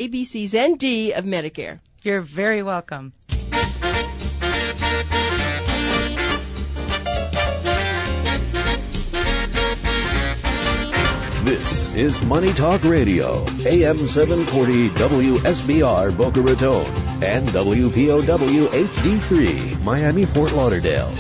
ABC's ND of Medicare. You're very welcome. This is Money Talk Radio, AM 740 WSBR Boca Raton and WPOW HD3, Miami, Fort Lauderdale.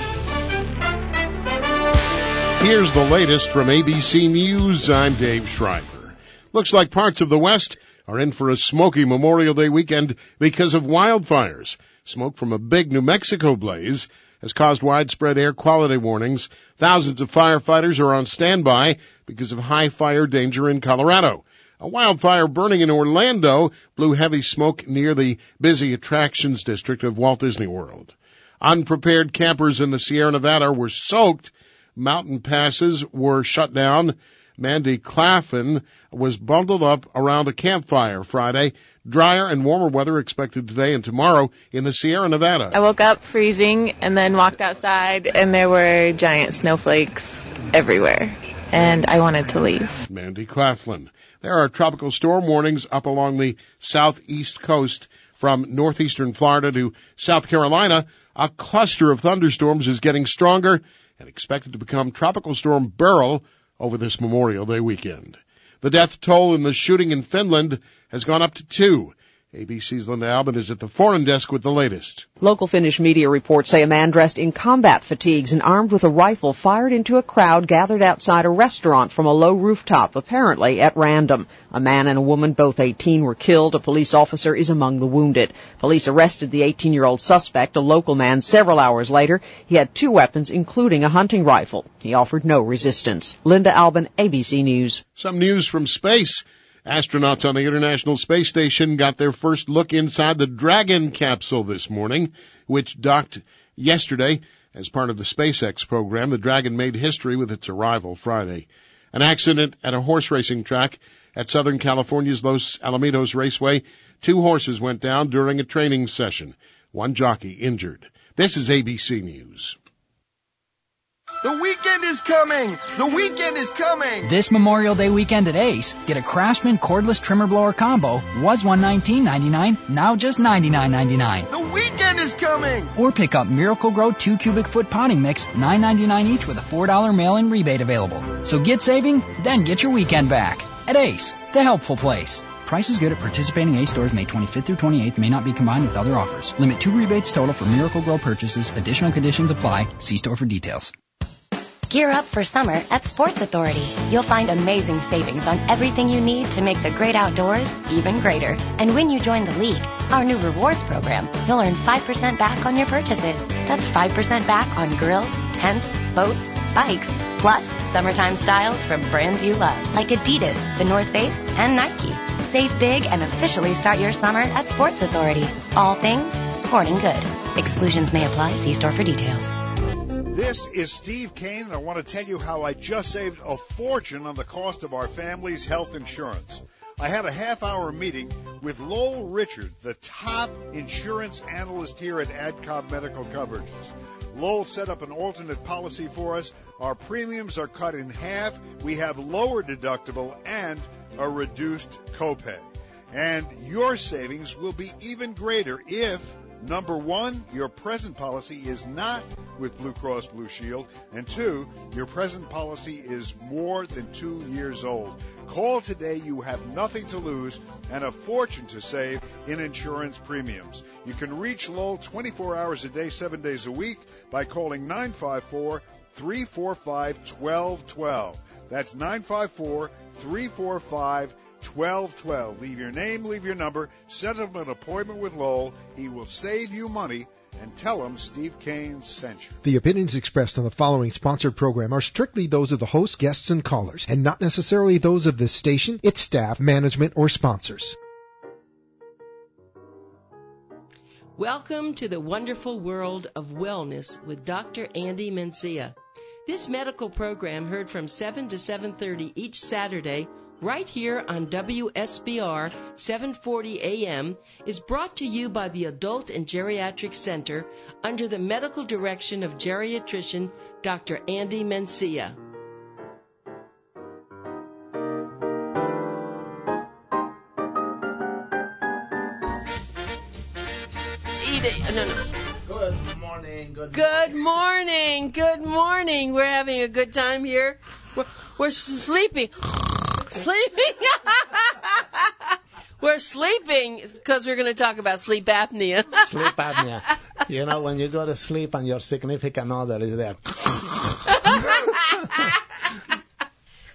Here's the latest from ABC News. I'm Dave Schreiber. Looks like parts of the West are in for a smoky Memorial Day weekend because of wildfires. Smoke from a big New Mexico blaze has caused widespread air quality warnings. Thousands of firefighters are on standby because of high fire danger in Colorado. A wildfire burning in Orlando blew heavy smoke near the busy attractions district of Walt Disney World. Unprepared campers in the Sierra Nevada were soaked. Mountain passes were shut down. Mandy Claflin was bundled up around a campfire Friday. Drier and warmer weather expected today and tomorrow in the Sierra Nevada. I woke up freezing and then walked outside, and there were giant snowflakes everywhere, and I wanted to leave. Mandy Claflin. There are tropical storm warnings up along the southeast coast from northeastern Florida to South Carolina. A cluster of thunderstorms is getting stronger and expected to become Tropical Storm Beryl over this Memorial Day weekend. The death toll in the shooting in Finland has gone up to 2. ABC's Linda Albin is at the foreign desk with the latest. Local Finnish media reports say a man dressed in combat fatigues and armed with a rifle fired into a crowd gathered outside a restaurant from a low rooftop, apparently at random. A man and a woman, both 18, were killed. A police officer is among the wounded. Police arrested the 18-year-old suspect, a local man, several hours later. He had 2 weapons, including a hunting rifle. He offered no resistance. Linda Albin, ABC News. Some news from space. Astronauts on the International Space Station got their first look inside the Dragon capsule this morning, which docked yesterday as part of the SpaceX program. The Dragon made history with its arrival Friday. An accident at a horse racing track at Southern California's Los Alamitos Raceway. 2 horses went down during a training session. 1 jockey injured. This is ABC News. The weekend is coming! The weekend is coming! This Memorial Day weekend at Ace, get a Craftsman cordless trimmer blower combo. Was $119.99, now just $99.99. The weekend is coming! Or pick up Miracle Grow 2 cubic foot potting mix, $9.99 each with a $4 mail-in rebate available. So get saving, then get your weekend back. At Ace, the helpful place. Price is good at participating Ace stores May 25th through 28th. May not be combined with other offers. Limit 2 rebates total for Miracle Grow purchases. Additional conditions apply. See store for details. Gear up for summer at Sports Authority. You'll find amazing savings on everything you need to make the great outdoors even greater. And when you join the league, our new rewards program, you'll earn 5% back on your purchases. That's 5% back on grills, tents, boats, bikes, plus summertime styles from brands you love, like Adidas, The North Face, and Nike. Save big and officially start your summer at Sports Authority. All things sporting good. Exclusions may apply. See store for details. This is Steve Kane, and I want to tell you how I just saved a fortune on the cost of our family's health insurance. I had a half-hour meeting with Lowell Richard, the top insurance analyst here at AdCobb Medical Coverages. Lowell set up an alternate policy for us. Our premiums are cut in half. We have lower deductible and a reduced copay. And your savings will be even greater if, number 1, your present policy is not with Blue Cross Blue Shield, and 2, your present policy is more than 2 years old. Call today. You have nothing to lose and a fortune to save in insurance premiums. You can reach Lowell 24 hours a day, 7 days a week by calling 954-345-1212. That's 954-345-1212. Leave your name, leave your number, set up an appointment with Lowell. He will save you money, and tell him Steve Kane sent you. The opinions expressed on the following sponsored program are strictly those of the host, guests, and callers, and not necessarily those of this station, its staff, management, or sponsors. Welcome to the wonderful world of wellness with Dr. Andy Mencia. This medical program heard from 7 to 7:30 each Saturday right here on WSBR 740 AM is brought to you by the Adult and Geriatric Center under the medical direction of geriatrician Dr. Andy Mencia. No. Good morning. Good morning. Good morning. We're having a good time here. We're sleeping. We're sleeping because we're going to talk about sleep apnea. Sleep apnea. You know, when you go to sleep and your significant other is there.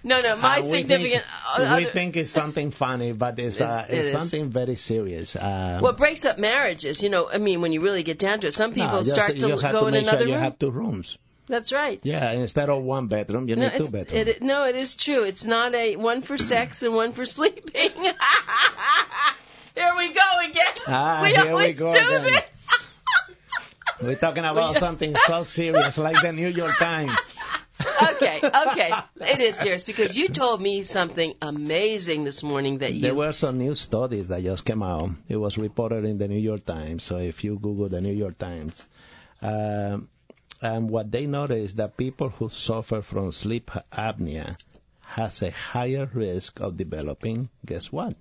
No, my significant other. We think it's something funny, but it's something very serious. Well, it breaks up marriages. You know, I mean, when you really get down to it, some people start to go in another room. You have 2 rooms. That's right. Yeah, instead of 1 bedroom, you need 2 bedrooms. It is true. It's not one for sex and one for sleeping. Here we go again. We always do this. We're talking about something so serious like the New York Times. Okay. It is serious because you told me something amazing this morning that There were some new studies that just came out. It was reported in the New York Times. So if you Google the New York Times, and what they noticed is that people who suffer from sleep apnea has a higher risk of developing, guess what?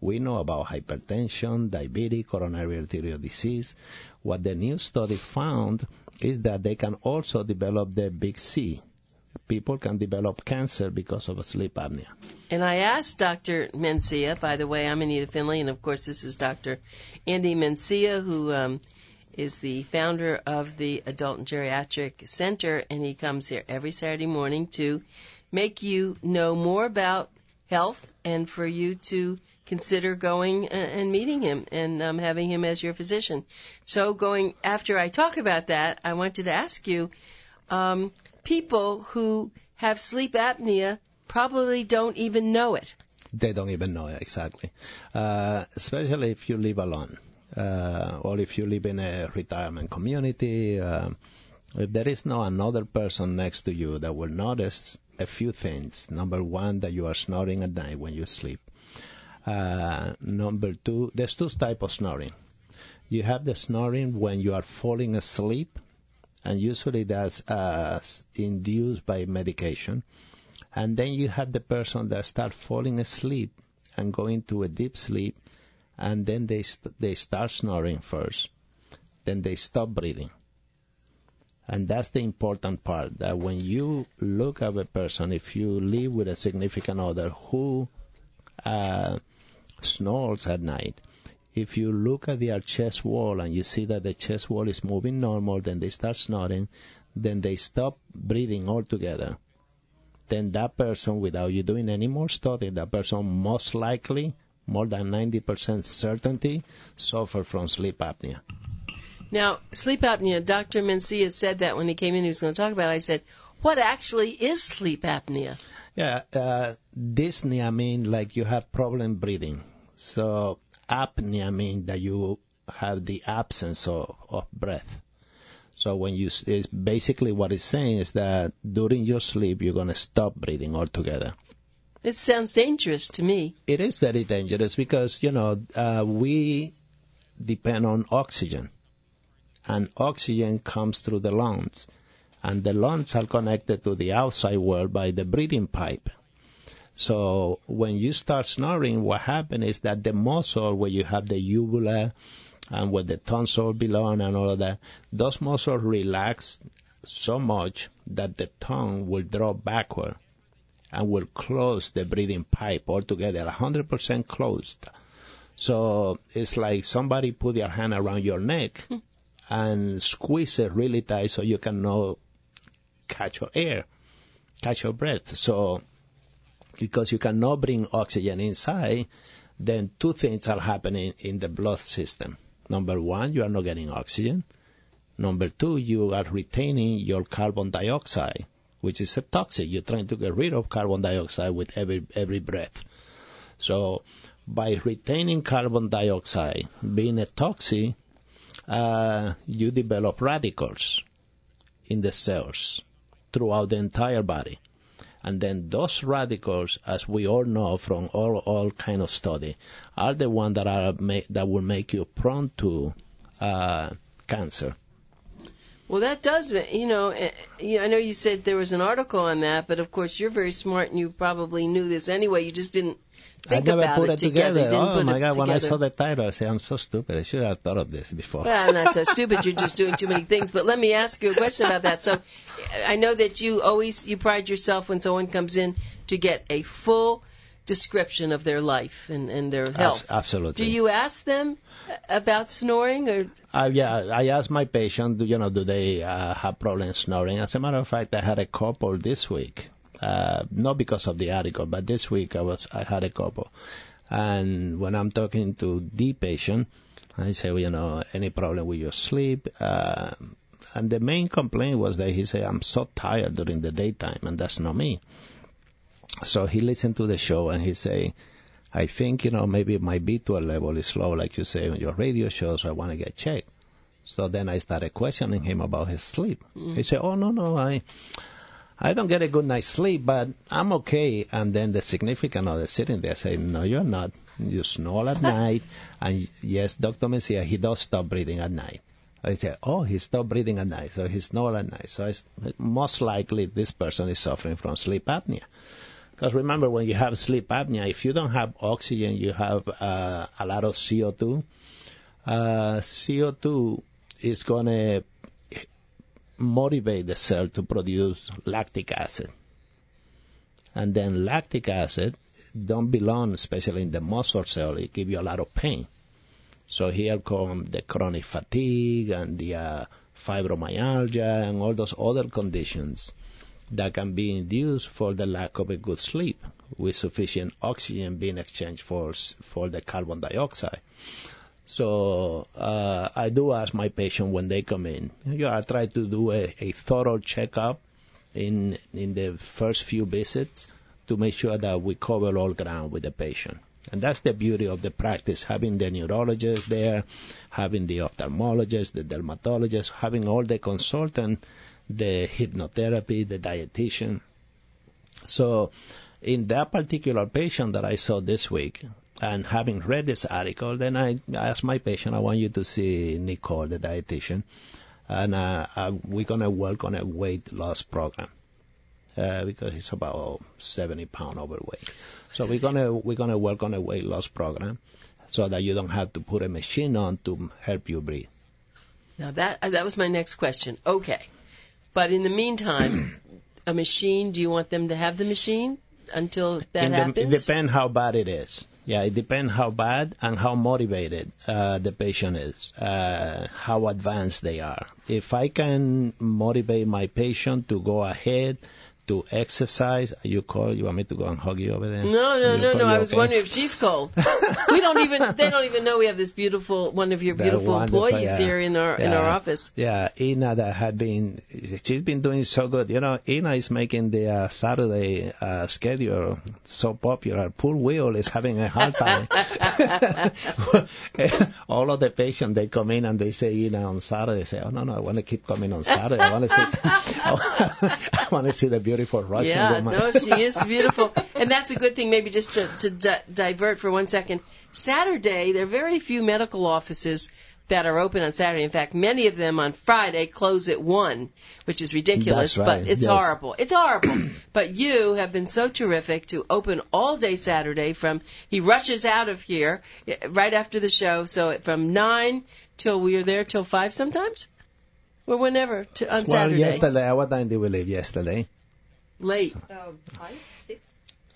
We know about hypertension, diabetes, coronary arterial disease. What the new study found is that they can also develop the big C. People can develop cancer because of sleep apnea. And I asked Dr. Mencia, by the way, I'm Anita Finley, and of course this is Dr. Andy Mencia, who is the founder of the Adult and Geriatric Center, and he comes here every Saturday morning to make you know more about health and for you to consider going and meeting him and having him as your physician. So going after I talk about that, I wanted to ask you, people who have sleep apnea probably don't even know it. They don't even know it, exactly. Especially if you live alone. Or if you live in a retirement community, if there is no another person next to you that will notice a few things. Number 1, that you are snoring at night when you sleep. Number 2, there's 2 types of snoring. You have the snoring when you are falling asleep, and usually that's induced by medication. And then you have the person that start falling asleep and going to a deep sleep, and then they start snoring first, then they stop breathing. And that's the important part, that when you look at a person, if you live with a significant other who snores at night, if you look at their chest wall and you see that the chest wall is moving normal, then they start snoring, then they stop breathing altogether, then that person, without you doing any more study, that person most likely, more than 90% certainty, suffer from sleep apnea. Now, sleep apnea, Dr. Mencia said that when he came in, he was going to talk about it. I said, what actually is sleep apnea? Yeah, dyspnea means like you have problem breathing. So apnea means that you have the absence of breath. So when it's basically what it's saying is that during your sleep, you're going to stop breathing altogether. It sounds dangerous to me. It is very dangerous because, we depend on oxygen. And oxygen comes through the lungs. And the lungs are connected to the outside world by the breathing pipe. So when you start snoring, what happens is that the muscle where you have the uvula and where the tonsil belong and all of that, those muscles relax so much that the tongue will drop backward and will close the breathing pipe altogether, 100% closed. So it's like somebody put their hand around your neck and squeeze it really tight so you cannot catch your breath. So because you cannot bring oxygen inside, then 2 things are happening in the blood system. Number 1, you are not getting oxygen. Number 2, you are retaining your carbon dioxide, which is a toxic. You're trying to get rid of carbon dioxide with every breath. So by retaining carbon dioxide, being a toxic, you develop radicals in the cells throughout the entire body. And then those radicals, as we all know from all kind of study, are the ones that will make you prone to cancer. Well, that does, I know you said there was an article on that, but of course you're very smart and you probably knew this anyway. You just didn't think I never about put it together. Oh, my God, when I saw the title, I said, I'm so stupid. I should have thought of this before. Well, I'm not so stupid. You're just doing too many things. But let me ask you a question about that. So I know that you pride yourself when someone comes in to get a full description of their life and their health. Absolutely. Do you ask them about snoring? Or? Yeah, I asked my patient, do they have problems snoring? As a matter of fact, I had a couple this week. Not because of the article, but this week I had a couple. And when I'm talking to the patient, I say, any problem with your sleep? And the main complaint was that he said, I'm so tired during the daytime, and that's not me. So he listened to the show and he say, I think, maybe my B12 level is low, like you say on your radio show, so I want to get checked. So then I started questioning him about his sleep. He said, oh, no, I don't get a good night's sleep, but I'm okay. And then the significant other sitting there saying, no, you're not. You snore at night. And yes, Dr. Mencia, he does stop breathing at night. I said, oh, he stopped breathing at night, so he snores at night. So most likely this person is suffering from sleep apnea. Because remember, when you have sleep apnea, if you don't have oxygen, you have a lot of CO2. CO2 is going to motivate the cell to produce lactic acid. And then lactic acid don't belong, especially in the muscle cell. It gives you a lot of pain. So here come the chronic fatigue and the fibromyalgia and all those other conditions that can be induced for the lack of a good sleep, with sufficient oxygen being exchanged for the carbon dioxide. So I do ask my patient when they come in. I try to do a thorough checkup in the first few visits to make sure that we cover all ground with the patient. And that's the beauty of the practice, having the neurologist there, having the ophthalmologist, the dermatologist, having all the consultants, the hypnotherapy, the dietitian. So in that particular patient that I saw this week, and having read this article, then I asked my patient, I want you to see Nicole, the dietitian, and we're going to work on a weight loss program. Because he's about 70 pounds overweight. So we're gonna work on a weight loss program so that you don't have to put a machine on to help you breathe. Now that was my next question. Okay. But in the meantime, a machine, do you want them to have the machine until that happens? It depends how bad it is. Yeah, it depends how bad and how motivated the patient is, how advanced they are. If I can motivate my patient to go ahead to exercise, you want me to go and hug you over there? No. I was wondering if she's cold. They don't even know we have this one of your beautiful employees here in our office. Yeah, Ina she's been doing so good. Ina is making the Saturday schedule so popular. Poor Will is having a hard time. All of the patients, they come in and they say Ina on Saturday. They say, oh no, I want to keep coming on Saturday. I want to see the beautiful Russian woman. No, she is beautiful. And that's a good thing, maybe just to divert for 1 second. Saturday, there are very few medical offices that are open on Saturday. In fact, many of them on Friday close at 1, which is ridiculous, That's right. But it's horrible. It's horrible. But you have been so terrific to open all day Saturday he rushes out of here right after the show, so from 9 till we are there till 5 sometimes? Or whenever on Saturday. Well, yesterday, what time did we leave yesterday? Late. 5, 6?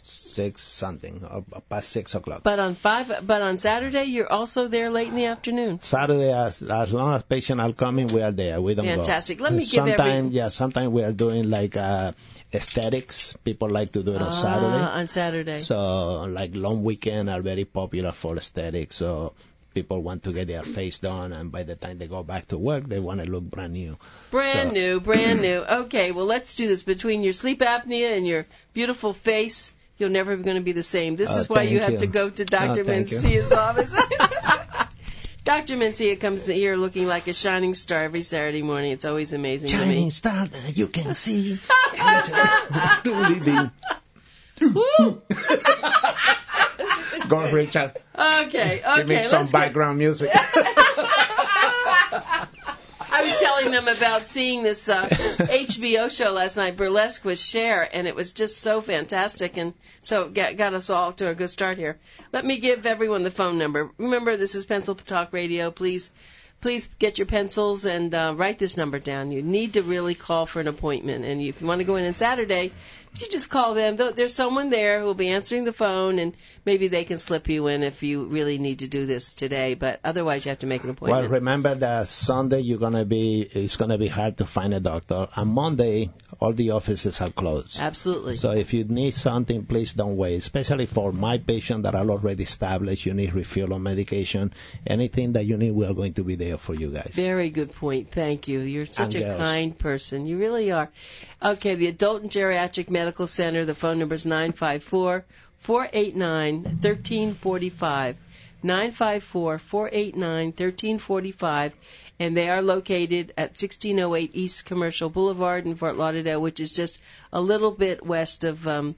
6 something, past 6 o'clock. But on Saturday, you're also there late in the afternoon. Saturday, as long as patients are coming, we are there. We don't Fantastic. go. Let me give sometimes we are doing like aesthetics. People like to do it on Saturday. On Saturday. So like long weekend are very popular for aesthetics. So people want to get their face done, and by the time they go back to work, they want to look brand new. Brand new. Okay, well, let's do this. Between your sleep apnea and your beautiful face, you're never going to be the same. This is why you have to go to Dr. Mencia's office. Dr. Mencia comes here looking like a shining star every Saturday morning. It's always amazing to me. Shining star that you can see. Go, Richard. Okay. Give me some background music. I was telling telling them about seeing this HBO show last night, Burlesque with Cher, and it was just so fantastic, and so got us all to a good start here. Let me give everyone the phone number. Remember, this is Pencil Talk Radio. Please get your pencils and write this number down. You need to really call for an appointment, and if you want to go in on Saturday, you just call them. There's someone there who will be answering the phone, and maybe they can slip you in if you really need to do this today. But otherwise, you have to make an appointment. Well, remember that Sunday it's gonna be hard to find a doctor. On Monday, all the offices are closed. Absolutely. So if you need something, please don't wait. Especially for my patients that are already established, you need refill on medication. Anything that you need, we are going to be there for you guys. Very good point. Thank you. You're such a kind person. You really are. Okay, the Adult and Geriatric Medical Center, the phone number is 954-489-1345. 954-489-1345. And they are located at 1608 East Commercial Boulevard in Fort Lauderdale, which is just a little bit west of, Holy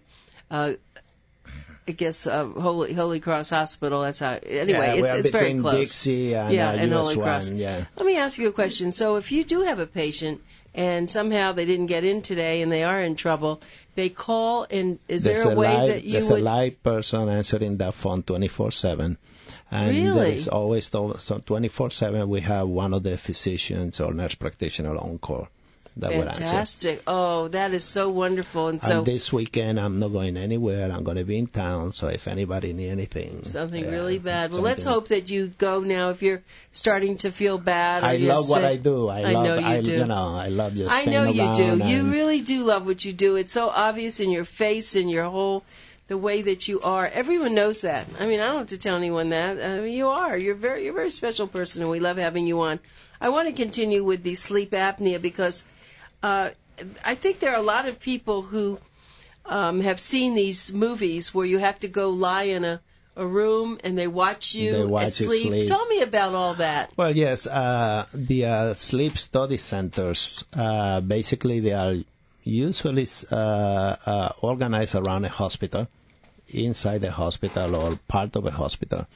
Cross Hospital. That's how. Anyway, it's very close. Dixie and, and US Holy Cross. Yeah. Let me ask you a question. So, if you do have a patient and somehow they didn't get in today and they are in trouble, they call, and is there a way that you There's would... a live person answering that phone 24/7. And Really? there's always, so 24/7, we have one of the physicians or nurse practitioner on call. That would answer. Fantastic. Oh, that is so wonderful. And so this weekend, I'm not going anywhere. I'm going to be in town, so if anybody needs anything. Something really bad. Well, let's hope that you go now if you're starting to feel bad. Or I love what I do. I know you do. I love just I know you do. You really do love what you do. It's so obvious in your face and your whole, the way that you are. Everyone knows that. I mean, I don't have to tell anyone that. I mean, you are. You're a very special person, and we love having you on. I want to continue with the sleep apnea because I think there are a lot of people who have seen these movies where you have to go lie in a room and they watch you sleep. Tell me about all that. Well, yes, the sleep study centers, basically they are usually organized around a hospital, inside the hospital or part of a hospital.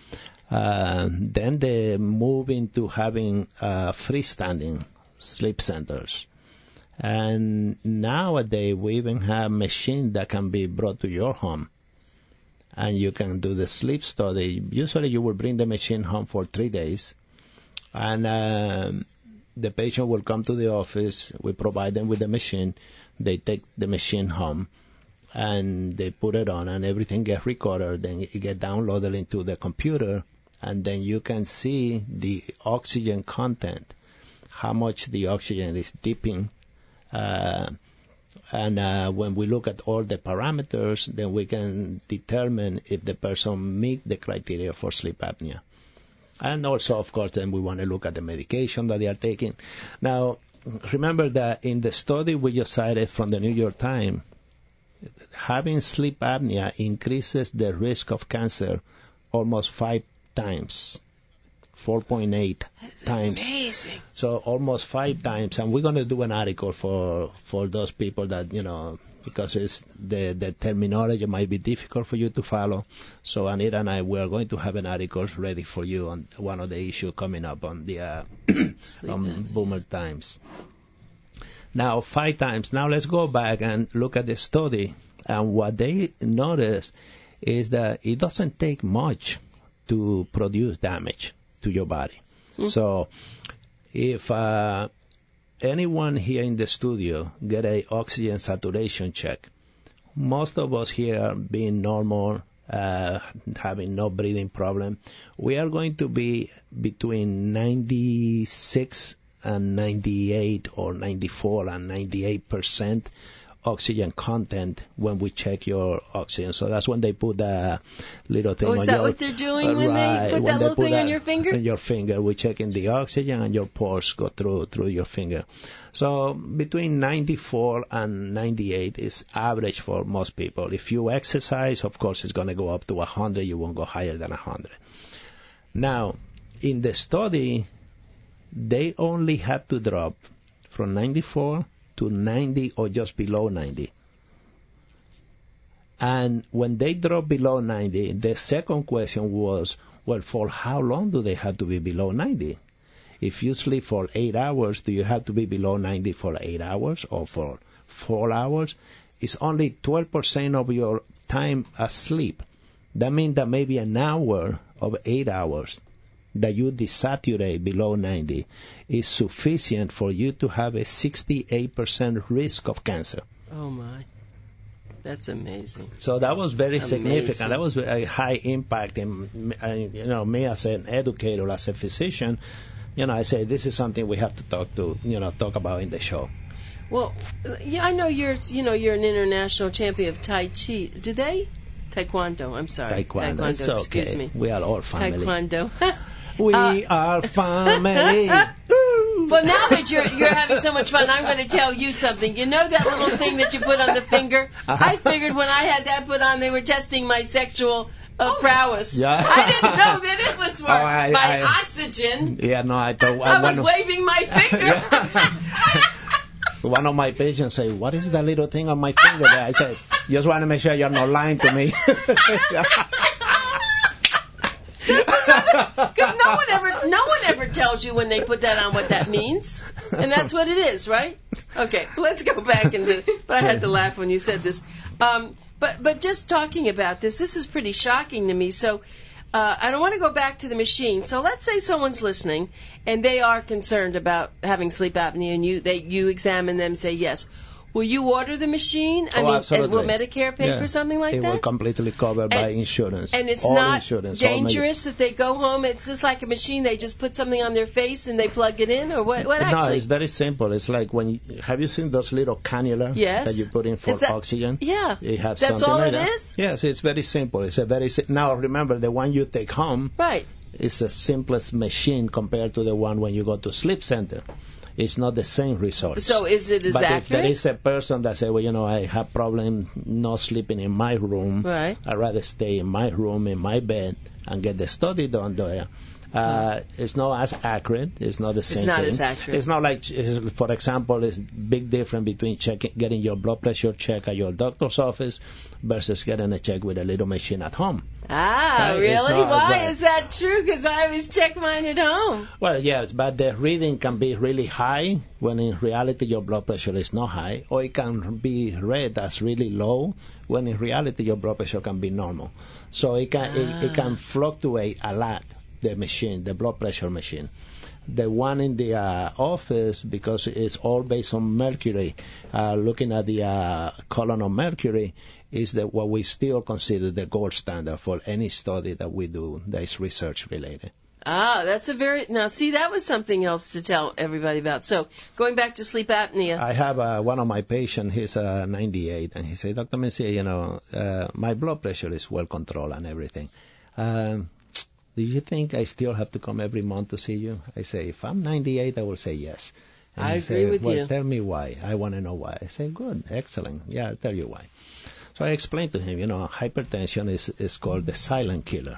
Then they move into having freestanding sleep centers. And nowadays, we even have machines that can be brought to your home. And you can do the sleep study. Usually, you will bring the machine home for 3 days. And the patient will come to the office. We provide them with the machine. They take the machine home. And they put it on. And everything gets recorded. Then it gets downloaded into the computer. And then you can see the oxygen content, how much the oxygen is dipping. When we look at all the parameters, then we can determine if the person meets the criteria for sleep apnea. And also, of course, then we want to look at the medication that they are taking. Now, remember that in the study we just cited from the New York Times, having sleep apnea increases the risk of cancer almost 5 times. 4.8 times. Amazing. So almost 5 times. And we're going to do an article for those people that, because it's the terminology might be difficult for you to follow. So Anita and I, we are going to have an article ready for you on one of the issues coming up on the on Boomer Times. Now, 5 times. Now let's go back and look at the study. And what they noticed is that it doesn't take much to produce damage to your body. Mm-hmm. So if anyone here in the studio get a oxygen saturation check, most of us here being normal, having no breathing problem, we are going to be between 96 and 98 or 94 and 98% oxygen content when we check your oxygen. So that's when they put the little thing on your... is that what they're doing when they put that little thing on your finger? On your finger. We're checking the oxygen and your pulse go through your finger. So between 94 and 98 is average for most people. If you exercise, of course, it's going to go up to 100. You won't go higher than 100. Now, in the study, they only had to drop from 94 to 90 or just below 90. And when they drop below 90, the second question was, well, for how long do they have to be below 90? if you sleep for 8 hours, do you have to be below 90 for 8 hours or for 4 hours? It's only 12% of your time asleep. That means that maybe an hour of 8 hours that you desaturate below 90 is sufficient for you to have a 68% risk of cancer. Oh, my. That's amazing. So that was very significant. That was a high impact in, me as an educator, as a physician. I say this is something we have to talk about in the show. Well, yeah, I know you're an international champion of Tai Chi. Do they? Taekwondo. I'm sorry. Taekwondo. It's okay. Excuse me. We are all family. Taekwondo. We are family. Well, now that you're having so much fun, I'm going to tell you something. You know that little thing that you put on the finger? I figured when I had that put on, they were testing my sexual prowess. Yeah. I didn't know that it was for my oxygen. Yeah, no, I thought I was waving my finger. One of my patients say, "What is that little thing on my finger there?" I said, "Just want to make sure you're not lying to me." Because no one ever tells you when they put that on what that means, and that's what it is, right? Okay, let's go back but I had to laugh when you said this. But just talking about this is pretty shocking to me. So I don't want to go back to the machine. So let's say someone's listening and they are concerned about having sleep apnea, and you examine them and say yes. Will you order the machine? Absolutely. Will Medicare pay for something like that? It will completely covered by insurance. And it's not dangerous that they go home. It's just like a machine. They just put something on their face and they plug it in, or what? Actually? No, it's very simple. It's like have you seen those little cannula that you put in for oxygen? Yeah. That's all like it is? Yes, it's very simple. Now remember, the one you take home. Right. It's the simplest machine compared to the one when you go to sleep center. It's not the same resource. So is it as accurate? But if there is a person that says, well, I have problem not sleeping in my room, right. I'd rather stay in my room, in my bed, and get the study done there. It's not as accurate. It's not the same thing. It's not as accurate. It's not like, for example, it's big difference between getting your blood pressure checked at your doctor's office versus getting a check with a little machine at home. Ah, really? Why is that true? Because I always check mine at home. Well, yes, but the reading can be really high when in reality your blood pressure is not high, or it can be read as really low when in reality your blood pressure can be normal. So it can fluctuate a lot. The blood pressure machine. The one in the office, because it's all based on mercury, looking at the column of mercury, is what we still consider the gold standard for any study that we do that is research related. That's now see, that was something else to tell everybody about. So going back to sleep apnea. I have one of my patients, he's 98, and he said, Dr. Mencia, my blood pressure is well controlled and everything. Do you think I still have to come every month to see you? I say, if I'm 98, I will say yes. And I agree with you. Tell me why. I want to know why. I say, good, excellent. Yeah, I'll tell you why. So I explained to him, hypertension is called the silent killer.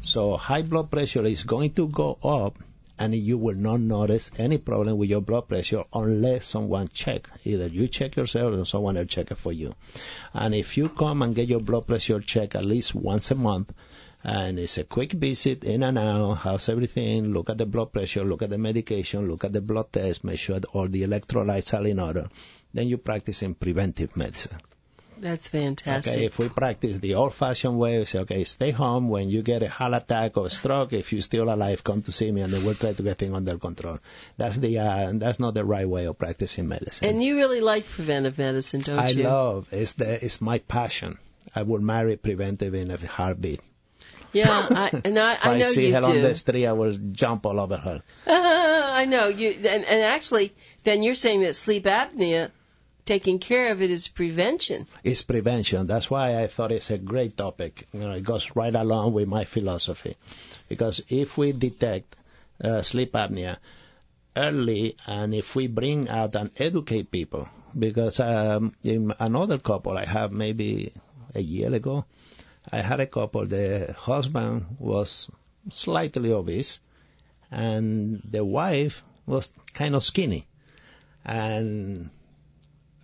So high blood pressure is going to go up, and you will not notice any problem with your blood pressure unless someone check. Either you check yourself or someone else check it for you. And if you come and get your blood pressure checked at least once a month, and it's a quick visit, in and out, how's everything, look at the blood pressure, look at the medication, look at the blood test, make sure that all the electrolytes are in order, then you practice in preventive medicine. That's fantastic. Okay, if we practice the old-fashioned way, we say, okay, stay home. When you get a heart attack or a stroke, if you're still alive, come to see me, and then we'll try to get things under control. That's not the right way of practicing medicine. And you really like preventive medicine, don't you? I love. It's my passion. I would marry preventive in a heartbeat. Yeah, I know if I see you her do. on the street, I will jump all over her. I know you, and actually, then you're saying that sleep apnea, taking care of it is prevention. It's prevention. That's why I thought it's a great topic. It goes right along with my philosophy, because if we detect sleep apnea early, and if we bring out and educate people, because in another couple I have maybe a year ago. I had a couple, the husband was slightly obese, and the wife was kind of skinny. And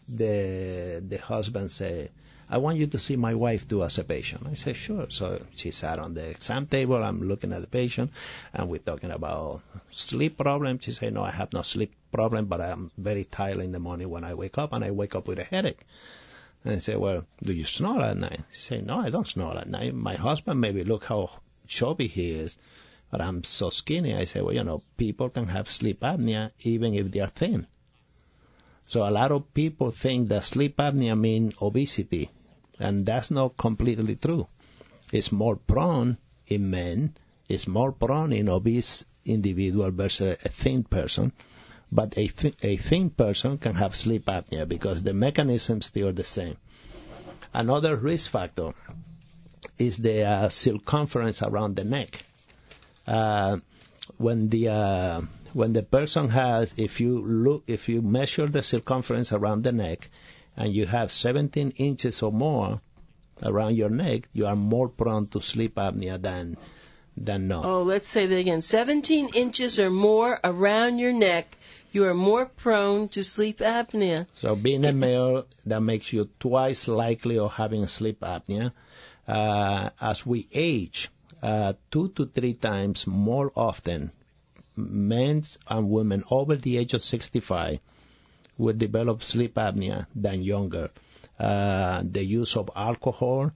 the husband said, I want you to see my wife do as a patient. I said, sure. So she sat on the exam table. I'm looking at the patient, and we're talking about sleep problem. She said, no, I have no sleep problem, but I'm very tired in the morning when I wake up, and I wake up with a headache. And I said, well, do you snore at night? She said, no, I don't snore at night. My husband, maybe look how chubby he is, but I'm so skinny. I said, well, people can have sleep apnea even if they are thin. So a lot of people think that sleep apnea means obesity, and that's not completely true. It's more prone in men, it's more prone in obese individual versus a thin person, but a thin person can have sleep apnea because the mechanisms still are the same. Another risk factor is the circumference around the neck. When the person has, if you measure the circumference around the neck, and you have 17 inches or more around your neck, you are more prone to sleep apnea than not. Oh, let's say that again. 17 inches or more around your neck, you are more prone to sleep apnea. So being a male, that makes you twice likely of having sleep apnea. As we age, 2 to 3 times more often, men and women over the age of 65 will develop sleep apnea than younger. The use of alcohol,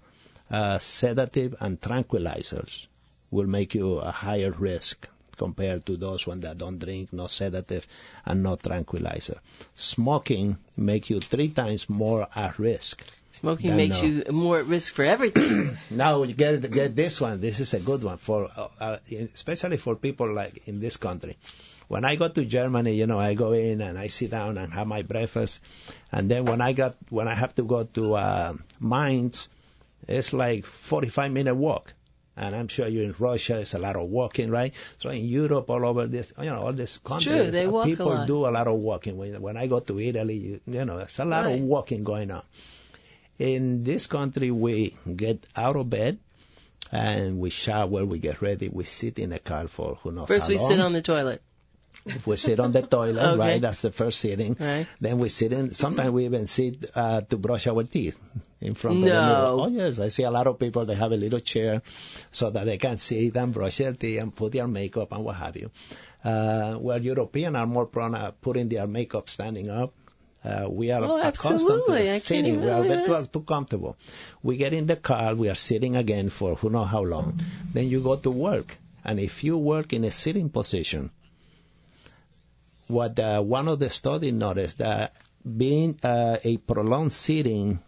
sedative, and tranquilizers will make you a higher risk compared to those that don't drink, no sedative, and no tranquilizer. Smoking makes you 3 times more at risk. Smoking makes you more at risk for everything. Now you get this one. This is a good one for, especially for people like in this country. When I go to Germany, I go in and I sit down and have my breakfast, and then when I have to go to Mainz, it's like 45-minute walk. And I'm sure you in Russia, it's a lot of walking, right? So in Europe, all over this, all this countries, true, they walk people a lot. do a lot of walking. When I go to Italy, it's a lot of walking going on. In this country, we get out of bed and we shower, we get ready, we sit in a car for who knows First how we long. sit on the toilet. If we sit on the toilet, Okay. right, that's the first sitting. Right. Then we sit in, sometimes we even sit to brush our teeth in front of the No. mirror. Oh, yes, I see a lot of people, they have a little chair so that they can sit and brush their teeth and put their makeup and what have you. Where Europeans are more prone to putting their makeup standing up. We are accustomed absolutely. to I sitting. can't We even- are too comfortable. We get in the car, we are sitting again for who knows how long. Then you go to work. And if you work in a sitting position, what one of the studies noticed that being a prolonged sitting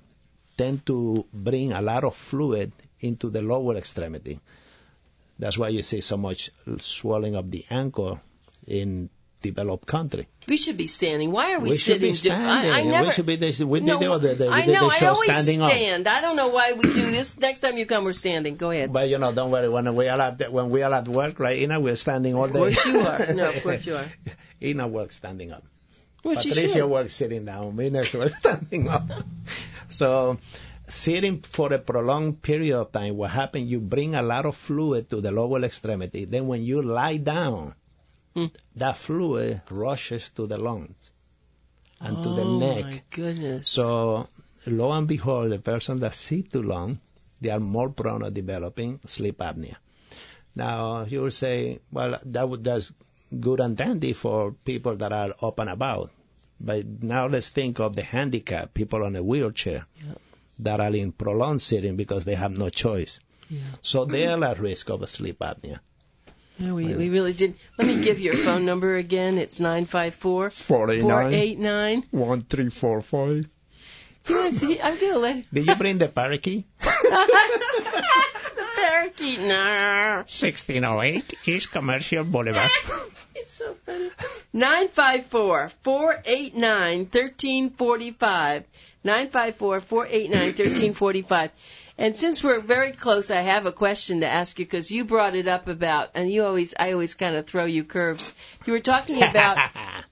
tend to bring a lot of fluid into the lower extremity. That's why you see so much swelling of the ankle in developed country. We should be standing. Why are we should sitting? be standing. I never. We should be. We No, did the I know. show I always standing up. stand. I don't know why we do this. Next time you come, we're standing. Go ahead. But don't worry. When we are at work, right? We're standing all day. Of course you are. No, of course you are. Ina works standing up. Well, she Patricia should. works sitting down. Venus works standing up. So, sitting for a prolonged period of time, what happens, you bring a lot of fluid to the lower extremity. Then when you lie down, that fluid rushes to the lungs and to the neck. Oh, my goodness. So, lo and behold, the person that sits too long, they are more prone to developing sleep apnea. Now, you will say, well, that's good and dandy for people that are up and about. But now let's think of the handicapped, people on a wheelchair that are in prolonged sitting because they have no choice. Yeah. So they are at risk of a sleep apnea. Yeah, we really did. Let me give your phone number again. It's 954-489. 1345. See, I'm going to let Did you bring the parakeet? the parakeet. No. 1608 East Commercial Boulevard. It's so funny. 954-489-1345. 954-489-1345. And since we're very close, I have a question to ask you because you brought it up about, and I always kind of throw you curves. You were talking about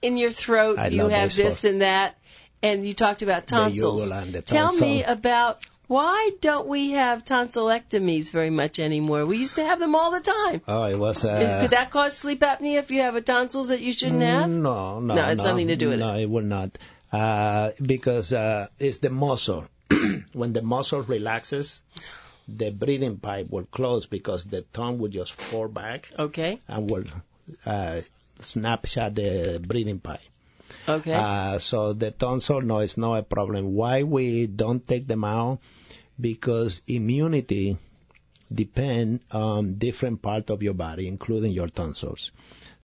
in your throat, you have this and that, and you talked about tonsils. Tell me about why don't we have tonsillectomies very much anymore? We used to have them all the time. Oh, it was. Could that cause sleep apnea if you have a tonsils that you shouldn't have? No, it's nothing to do with it. No, it will not. Because it's the muscle. when the muscle relaxes, the breathing pipe will close because the tongue will just fall back. Okay. And will snapshot the breathing pipe. Okay. So the tonsil, no, it's not a problem. Why we don't take them out? Because immunity depends on different parts of your body, including your tonsils.